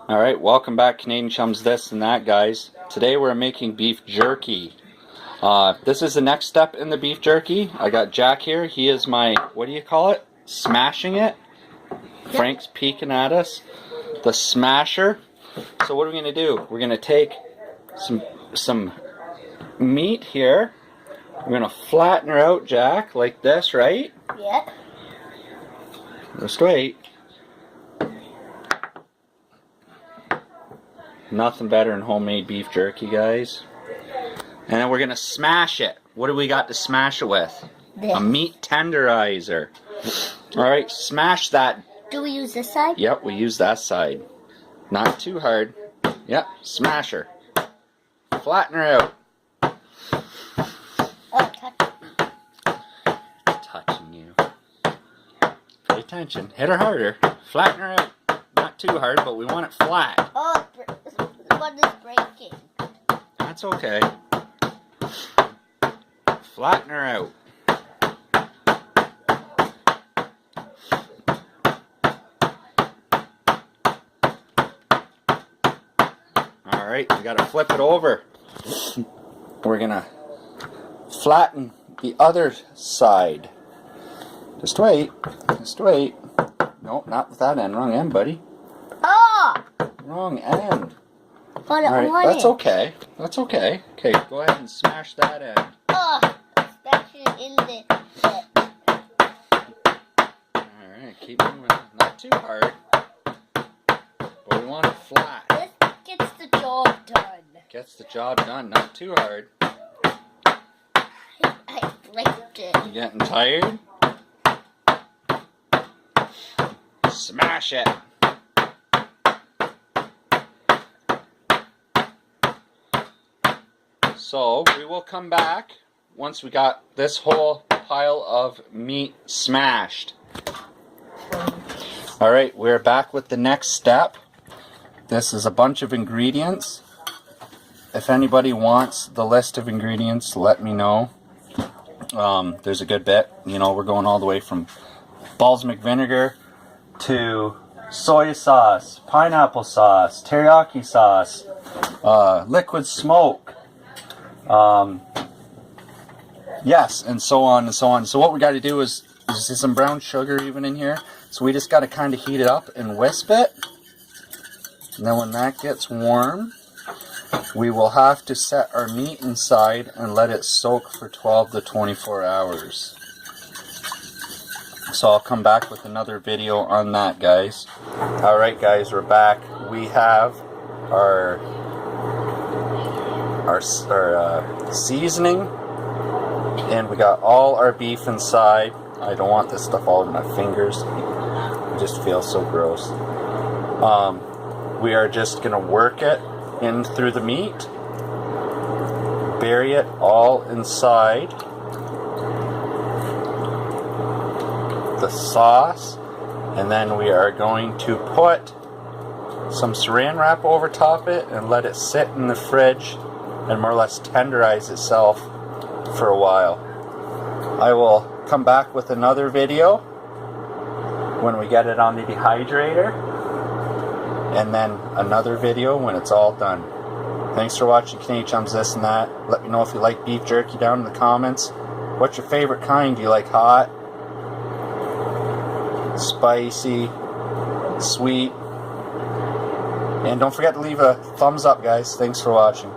Alright, welcome back Canadian Chums This and That, guys. Today we're making beef jerky. This is the next step in the beef jerky. I got Jack here. He is my, what do you call it? Smashing it? Frank's peeking at us. The smasher. So what are we going to do? We're going to take some meat here. We're going to flatten her out, Jack, like this, right? Yep. Just wait. Nothing better than homemade beef jerky, guys. And then we're going to smash it. What do we got to smash it with? This. A meat tenderizer. Alright, smash that. Do we use this side? Yep, we use that side. Not too hard. Yep, smash her. Flatten her out. Oh, Touching you. Pay attention. Hit her harder. Flatten her out. Not too hard, but we want it flat. oh, what is breaking? That's okay. Flatten her out. Alright, we gotta flip it over. We're gonna flatten the other side. Just wait. Just wait. Nope, not with that end. Wrong end, buddy. Oh! Wrong end. But Alright, that's okay. That's okay. Okay, go ahead and smash that end. Oh! Smash it in the... Alright, keep moving. Not too hard. But we want it flat. This gets the job done. Gets the job done. Not too hard. I flipped it. You getting tired? Smash it. So we will come back once we got this whole pile of meat smashed. Alright, we're back with the next step. This is a bunch of ingredients. If anybody wants the list of ingredients, let me know. There's a good bit. You know, we're going all the way from balsamic vinegar to soy sauce, pineapple sauce, teriyaki sauce, liquid smoke, yes, and so on and so on. So what we got to do is there's some brown sugar even in here. So we just got to kind of heat it up and wisp it. And then when that gets warm, we will have to set our meat inside and let it soak for 12 to 24 hours. So I'll come back with another video on that, guys. Alright guys, we're back. We have our seasoning, and we got all our beef inside. I don't want this stuff all in my fingers. It just feels so gross. We are just going to work it in through the meat. Bury it all inside the sauce, and then we are going to put some saran wrap over top it and let it sit in the fridge and more or less tenderize itself for a while. I will come back with another video when we get it on the dehydrator, and then another video when it's all done. Thanks for watching Canadian Chums This and That. Let me know if you like beef jerky down in the comments. What's your favorite kind? Do you like hot, spicy, sweet? And don't forget to leave a thumbs up, guys. Thanks for watching.